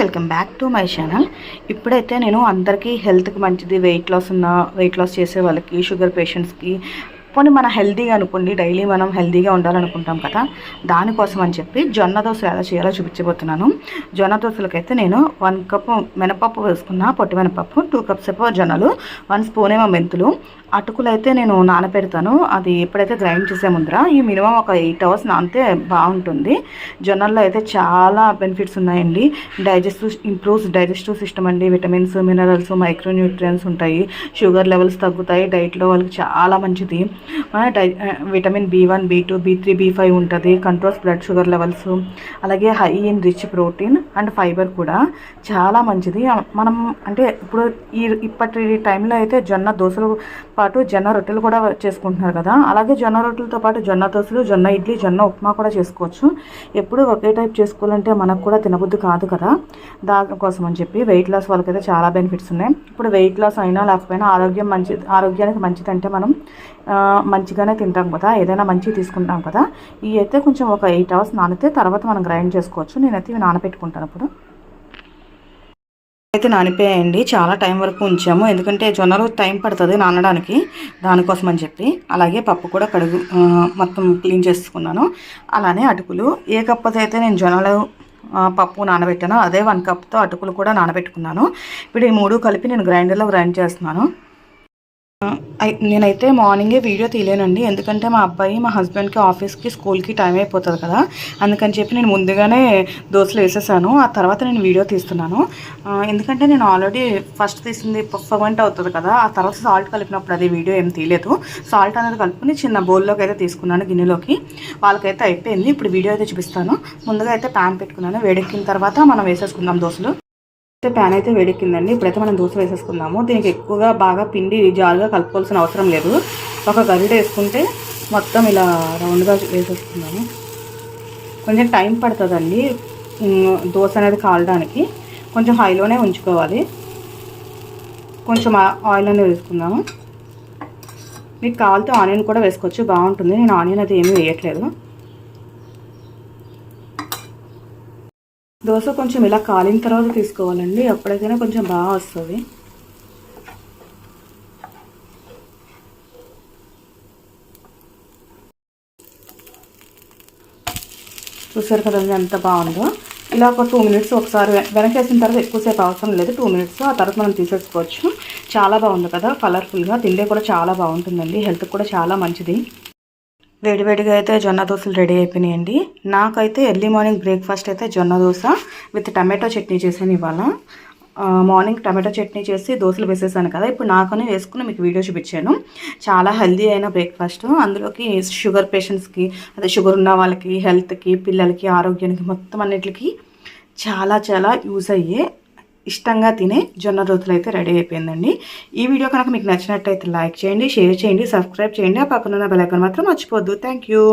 Welcome back to my channel. ఇప్పుడైతే నేను అందరికీ హెల్త్కి మంచిది, వెయిట్ లాస్ చేసే వాళ్ళకి, షుగర్ పేషెంట్స్కి, పోనీ మన హెల్తీగా అనుకోండి, డైలీ మనం హెల్తీగా ఉండాలనుకుంటాం కదా, దానికోసం అని చెప్పి జొన్న దోశ ఎలా చేయాలో చూపించబోతున్నాను. జొన్న దోశలకైతే నేను 1 కప్ మినపప్పు వేసుకున్నా, పొట్టి మినపప్పు, 2 కప్స్ ఏమో జొన్నలు, 1 స్పూన్ ఏమో మెంతులు, అటుకులు అయితే నేను నానపెడతాను. అది ఎప్పుడైతే గ్రైండ్ చేసే ముందర ఈ మినిమం ఒక 8 అవర్స్ నానితే బాగుంటుంది. జొన్నల్లో అయితే చాలా బెనిఫిట్స్ ఉన్నాయండి. ఇంప్రూవ్స్ డైజెస్టివ్ సిస్టమ్ అండి, విటమిన్స్, మినరల్స్, మైక్రోన్యూట్రియన్స్ ఉంటాయి, షుగర్ లెవెల్స్ తగ్గుతాయి, డైట్లో వాళ్ళకి చాలా మంచిది. Vitamin B1, B2, B3, B5 ఉంటుంది, కంట్రోల్స్ బ్లడ్ షుగర్ లెవెల్స్, అలాగే high in rich protein and fibre కూడా చాలా మంచిది. మనం అంటే ఇప్పటి టైంలో అయితే జొన్న దోశలు పాటు జొన్న రొట్టెలు కూడా చేసుకుంటున్నారు కదా, అలాగే జొన్న రొట్టెలతో పాటు జొన్న దోశలు, జొన్న ఇడ్లీ, జొన్న ఉప్మా కూడా చేసుకోవచ్చు. ఎప్పుడు ఒకే టైప్ చేసుకోవాలంటే మనకు కూడా తినబుద్ధి కాదు కదా, దానికోసం అని చెప్పి వెయిట్ లాస్ వాళ్ళకైతే చాలా బెనిఫిట్స్ ఉన్నాయి. ఇప్పుడు వెయిట్ లాస్ అయినా లేకపోయినా ఆరోగ్యానికి మంచిదంటే మనం మంచిగానే తింటాం కదా, ఏదైనా మంచిగా తీసుకుంటాం కదా. ఇవి అయితే కొంచెం ఒక 8 అవర్స్ నానితే తర్వాత మనం గ్రైండ్ చేసుకోవచ్చు. నేనైతే ఇవి నానబెట్టుకుంటాను. ఇప్పుడు అయితే నానిపోయాయండి, చాలా టైం వరకు ఉంచాము, ఎందుకంటే జొన్నలు టైం పడుతుంది నానడానికి, దానికోసం అని చెప్పి. అలాగే పప్పు కూడా మొత్తం క్లీన్ చేసుకున్నాను. అలానే అటుకులు, ఏ కప్పుతో అయితే నేను జొన్నలు పప్పు నానబెట్టానో అదే 1 కప్తో అటుకులు కూడా నానబెట్టుకున్నాను. ఇప్పుడు ఈ 3 కలిపి నేను గ్రైండర్లో గ్రైండ్ చేస్తున్నాను. నేనైతే మార్నింగే వీడియో తీయలేనండి, ఎందుకంటే మా అబ్బాయి, మా హస్బెండ్కి ఆఫీస్కి, స్కూల్కి టైం అయిపోతుంది కదా, అందుకని చెప్పి నేను ముందుగానే దోశలు వేసేసాను. ఆ తర్వాత నేను వీడియో తీస్తున్నాను. ఎందుకంటే నేను ఆల్రెడీ ఫస్ట్ తీసింది పర్ఫెక్ట్ అవుతుంది కదా, ఆ తర్వాత సాల్ట్ కలిపినప్పుడు అది వీడియో ఏం తీయలేదు. సాల్ట్ అనేది కలుపుకొని చిన్న బౌల్లోకి అయితే తీసుకున్నాను, గిన్నెలోకి. వాళ్ళకైతే అయిపోయింది. ఇప్పుడు వీడియో అయితే చూపిస్తాను. ముందుగా అయితే ప్యాన్ పెట్టుకున్నాను, వేడెక్కిన తర్వాత మనం వేసేసుకుందాం దోశలు. ప్యాన్ అయితే వేడెక్కిందండి. ఇప్పుడైతే మనం దోశ వేసేసుకుందాము. దీనికి ఎక్కువగా బాగా పిండి జారుగా కలుపుకోవాల్సిన అవసరం లేదు. ఒక గరిటె వేసుకుంటే మొత్తం ఇలా రౌండ్గా వేసేసుకుందాము. కొంచెం టైం పడుతుందండి దోశ అనేది కాలడానికి, కొంచెం హైలోనే ఉంచుకోవాలి. కొంచెం ఆయిల్ అనేది వేసుకుందాము. మీకు కావాలితే ఆనియన్ కూడా వేసుకోవచ్చు, బాగుంటుంది. నేను ఆనియన్ అయితే ఏమీ వేయట్లేదు. దోశ కొంచెం ఇలా కాలిన తర్వాత తీసుకోవాలండి, అప్పుడైతేనే కొంచెం బాగా వస్తుంది. చూసారు కదండి ఎంత బాగుందో. ఇలా ఒక 2 మినిట్స్ ఒకసారి వెనకేసిన తర్వాత ఎక్కువసేపు అవసరం లేదు, 2 మినిట్స్, ఆ తర్వాత మనం తీసేసుకోవచ్చు. చాలా బాగుంది కదా, కలర్ఫుల్గా. తిండే కూడా చాలా బాగుంటుందండి, హెల్త్కి కూడా చాలా మంచిది. వేడివేడిగా అయితే జొన్న దోశలు రెడీ అయిపోయినాయండి. నాకైతే ఎర్లీ మార్నింగ్ బ్రేక్ఫాస్ట్ అయితే జొన్న దోశ విత్ టమాటో చట్నీ చేశాను ఇవాళ. మార్నింగ్ టమాటో చట్నీ చేసి దోశలు వేసేసాను కదా, ఇప్పుడు నాకనే వేసుకుని మీకు వీడియో చూపించాను. చాలా హెల్దీ అయిన బ్రేక్ఫాస్ట్. అందులోకి షుగర్ పేషెంట్స్కి, అదే షుగర్ ఉన్న వాళ్ళకి, హెల్త్కి, పిల్లలకి, ఆరోగ్యానికి, మొత్తం అన్నిటికీ చాలా చాలా యూజ్ అయ్యే, ఇష్టంగా తినే జొన్న దోశలు అయితే రెడీ అయిపోయిందండి. ఈ వీడియో కనుక మీకు నచ్చినట్టయితే లైక్ చేయండి, షేర్ చేయండి, సబ్స్క్రైబ్ చేయండి. ఆ పక్కన ఉన్న బెల్ ఐకాన్ మాత్రం మర్చిపోవద్దు. Thank you.